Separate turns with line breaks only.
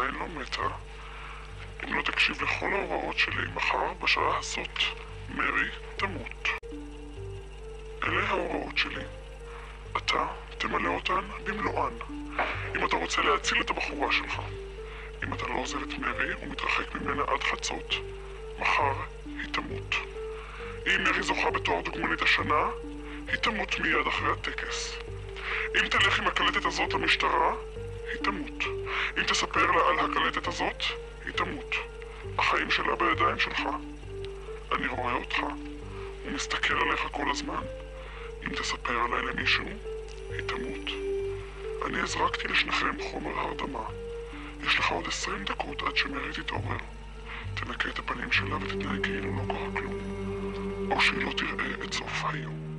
עדיין לא מתה. אם לא תקשיב לכל ההוראות שלי, מחר בשעה הזאת מרי תמות. אלה ההוראות שלי. אתה תמלא אותן במלואן. אם אתה רוצה להציל את הבחורה שלך. אם אתה לא עוזב את מרי ומתרחק ממנה עד חצות, מחר היא תמות. אם מרי זוכה בתואר דוגמנית השנה, היא תמות מיד אחרי הטקס. אם תלך עם הקלטת הזאת למשטרה, היא תמות. אם תספר לה על הקלטת הזאת, היא תמות. החיים שלה בידיים שלך. אני רואה אותך ומסתכל עליך כל הזמן. אם תספר עליי למישהו, היא תמות. אני הזרקתי לשניכם חומר הרדמה. יש לך עוד 20 דקות עד שמרי תתעורר. תנקה את הפנים שלה ותתנהג כאילו לא קרה כלום. או שהיא לא תראה את סוף היום.